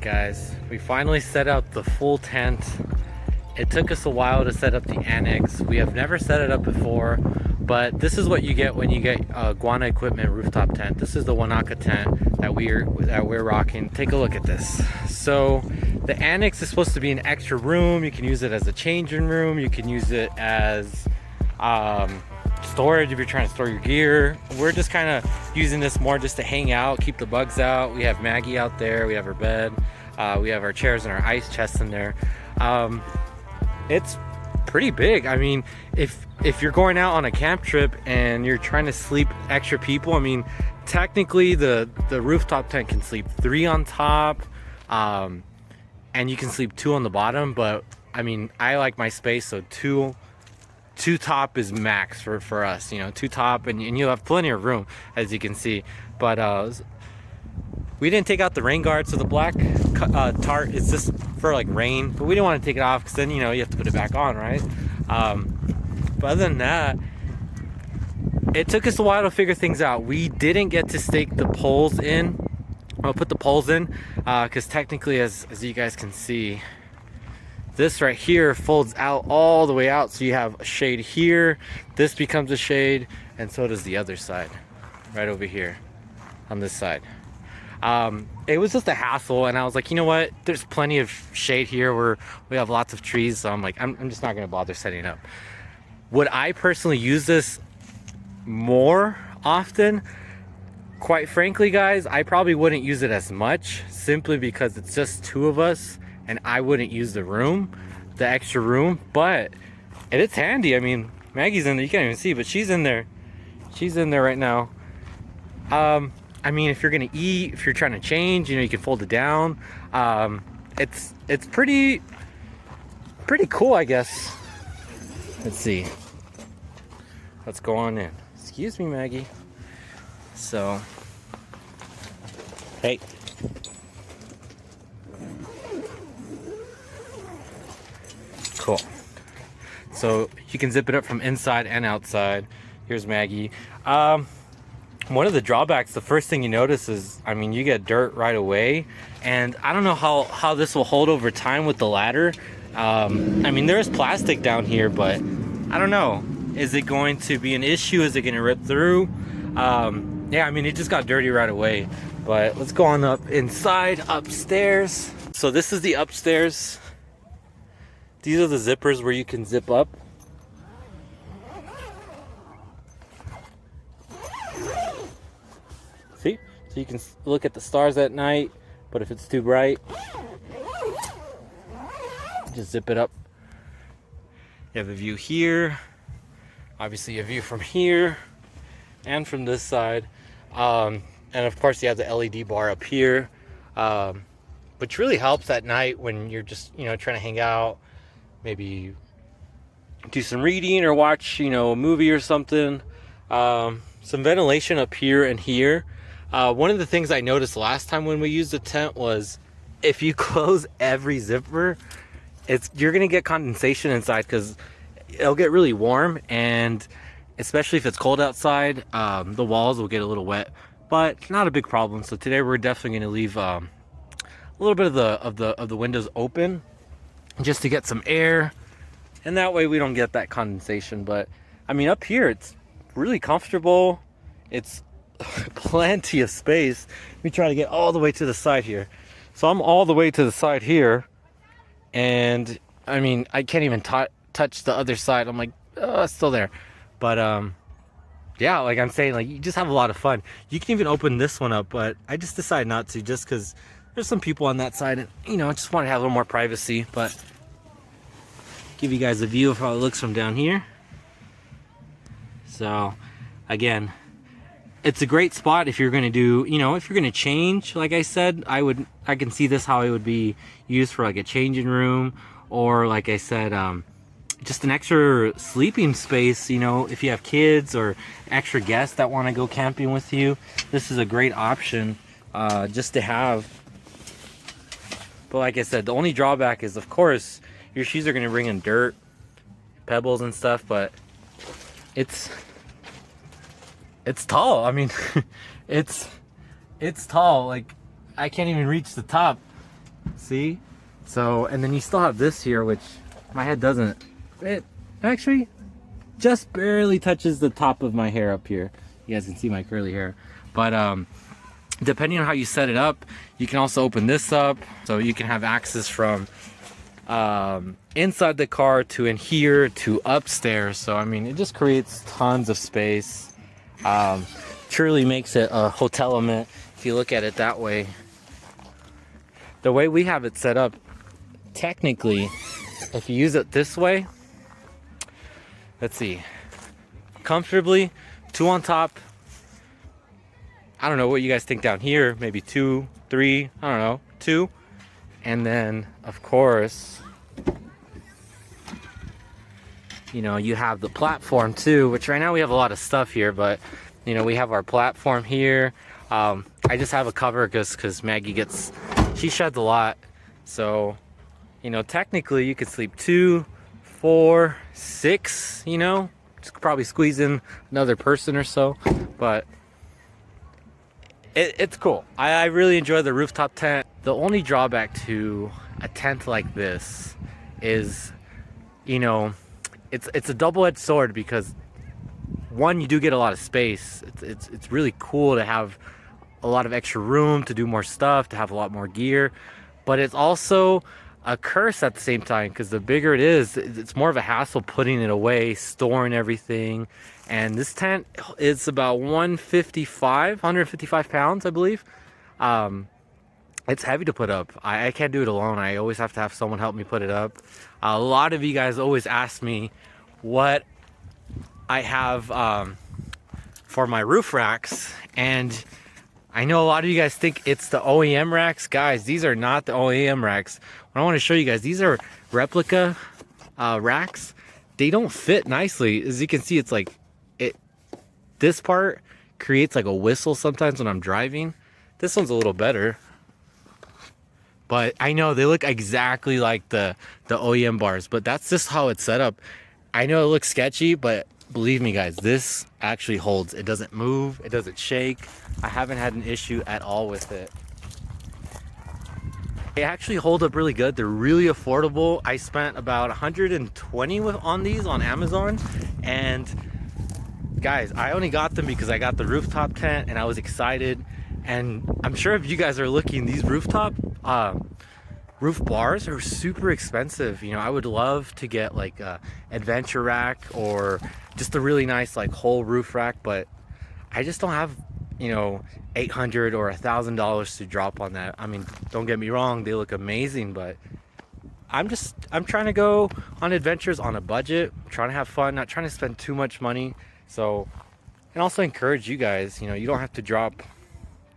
Alright guys, we finally set up the full tent. It took us a while to set up the Annex. We have never set it up before, but this is what you get when you get a Guana equipment rooftop tent. This is the Wanaka tent that we're rocking. Take a look at this. So the Annex is supposed to be an extra room. You can use it as a changing room. You can use it as storage if you're trying to store your gear. We're just kind of using this more just to hang out, keep the bugs out. We have Maggie out there, we have her bed, we have our chairs and our ice chest in there. It's pretty big. I mean, if you're going out on a camp trip and you're trying to sleep extra people, I mean, technically the rooftop tent can sleep 3 on top, and you can sleep 2 on the bottom, but I mean, I like my space, so two top is max for us, you know, 2 top, and you'll have plenty of room, as you can see. But we didn't take out the rain guard, so the black tarp is just for like rain, but we didn't want to take it off because then, you know, you have to put it back on, right? But other than that, it took us a while to figure things out. We didn't get to stake the poles in. I'll put the poles in because technically, as you guys can see, this right here folds out all the way out, so you have a shade here, this becomes a shade, and so does the other side right over here on this side. It was just a hassle, and I was like, you know what, there's plenty of shade here where we have lots of trees, so I'm like, I'm just not gonna bother setting it up. Would I personally use this more often? Quite frankly, guys, I probably wouldn't use it as much, simply because it's just 2 of us and I wouldn't use the extra room, but it's handy. I mean, Maggie's in there, you can't even see, but she's in there right now. I mean, if you're gonna eat, if you're trying to change, you know, you can fold it down. It's pretty cool, I guess. Let's see, let's go on in. Excuse me, Maggie. So, hey. Cool. So you can zip it up from inside and outside. Here's Maggie. One of the drawbacks, the first thing you notice is, I mean, you get dirt right away, and I don't know how this will hold over time with the ladder. I mean, there is plastic down here, but I don't know. Is it going to be an issue? Is it going to rip through? Yeah, I mean, it just got dirty right away. But let's go on up inside, upstairs. So this is the upstairs. These are the zippers where you can zip up. See? So you can look at the stars at night, but if it's too bright, just zip it up. You have a view here, obviously a view from here and from this side, and of course you have the LED bar up here, which really helps at night when you're just, you know, trying to hang out, maybe do some reading or watch, you know, a movie or something. Some ventilation up here and here. One of the things I noticed last time when we used the tent was, if you close every zipper, you're gonna get condensation inside because it'll get really warm, and especially if it's cold outside, the walls will get a little wet, but not a big problem. So today we're definitely gonna leave a little bit of the windows open, just to get some air, and that way we don't get that condensation. But I mean, up here it's really comfortable. It's plenty of space. Let me try to get all the way to the side here. So I'm all the way to the side here, and I mean, I can't even touch the other side. I'm like, oh, it's still there. But yeah, like I'm saying, like, you just have a lot of fun. You can even open this one up, but I just decided not to, just because there's some people on that side, and, you know, I just want to have a little more privacy. But give you guys a view of how it looks from down here. So again, it's a great spot if you're going to do, you know, if you're going to change. Like I said, I can see this how it would be used for like a changing room, or like I said, just an extra sleeping space, you know, if you have kids or extra guests that want to go camping with you. This is a great option just to have. But like I said, the only drawback is, of course, your shoes are going to bring in dirt, pebbles and stuff, but it's tall. I mean, it's tall. Like, I can't even reach the top. See? So, and then you still have this here, which my head doesn't, it actually just barely touches the top of my hair up here. You guys can see my curly hair. But depending on how you set it up, you can also open this up. So you can have access from inside the car to in here to upstairs. So, I mean, it just creates tons of space. Truly makes it a hotel element if you look at it that way. The way we have it set up, technically, if you use it this way, let's see, comfortably, 2 on top. I don't know what you guys think down here, maybe 2, 3, I don't know, 2. And then, of course, you know, you have the platform too, which right now we have a lot of stuff here, but you know, we have our platform here. I just have a cover because Maggie she sheds a lot. So, you know, technically you could sleep 2, 4, 6, you know, just probably squeeze in another person or so, but it's cool. I really enjoy the rooftop tent. The only drawback to a tent like this is, you know, it's a double-edged sword because one, you do get a lot of space. It's really cool to have a lot of extra room to do more stuff, to have a lot more gear, but it's also a curse at the same time because the bigger it is, it's more of a hassle putting it away, storing everything. And this tent is about 155 pounds, I believe. It's heavy to put up. I can't do it alone. I always have to have someone help me put it up. A lot of you guys always ask me what I have for my roof racks, and I know a lot of you guys think it's the OEM racks. Guys, these are not the OEM racks. What I want to show you guys, these are replica racks. They don't fit nicely. As you can see, it's like this part creates like a whistle sometimes when I'm driving. This one's a little better, but I know they look exactly like the OEM bars, but that's just how it's set up. I know it looks sketchy, but believe me guys, this actually holds. It doesn't move, it doesn't shake. I haven't had an issue at all with it. They actually hold up really good. They're really affordable. I spent about 120 on these on Amazon, and guys, I only got them because I got the rooftop tent and I was excited. And I'm sure if you guys are looking, these rooftop roof bars are super expensive. You know, I would love to get like a adventure rack or just a really nice like whole roof rack, but I just don't have, you know, $800 or $1,000 to drop on that. I mean, don't get me wrong, they look amazing, but I'm trying to go on adventures on a budget, trying to have fun, not trying to spend too much money. So, and also encourage you guys, you know, you don't have to drop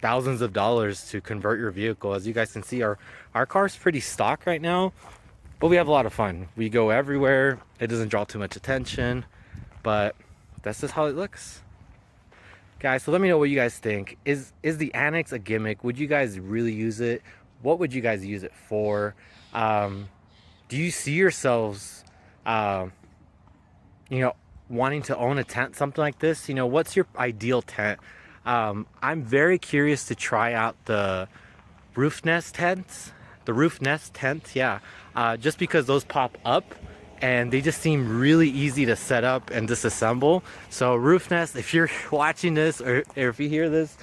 thousands of dollars to convert your vehicle. As you guys can see, our car's pretty stock right now, but we have a lot of fun. We go everywhere. It doesn't draw too much attention, but that's just how it looks. Guys, so let me know what you guys think. Is the Annex a gimmick? Would you guys really use it? What would you guys use it for? Do you see yourselves, you know, wanting to own a tent, something like this? You know, what's your ideal tent? I'm very curious to try out the roof nest tents, yeah, just because those pop up and they just seem really easy to set up and disassemble. So roof nest, if you're watching this or if you hear this,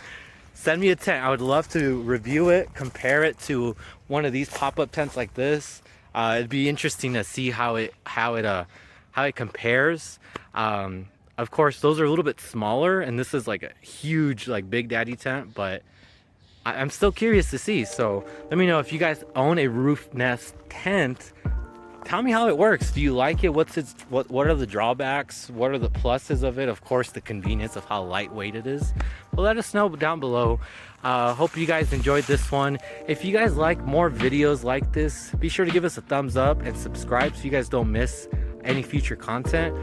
send me a tent. I would love to review it, compare it to one of these pop-up tents like this. It'd be interesting to see how it compares. Of course, those are a little bit smaller, and this is like a huge, like Big Daddy tent, but I'm still curious to see. So let me know if you guys own a roof nest tent. Tell me how it works. Do you like it? What are the drawbacks? What are the pluses of it? Of course, the convenience of how lightweight it is. But let us know down below. Hope you guys enjoyed this one. If you guys like more videos like this, be sure to give us a thumbs up and subscribe so you guys don't miss any future content.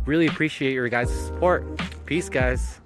Really appreciate your guys' support. Peace, guys.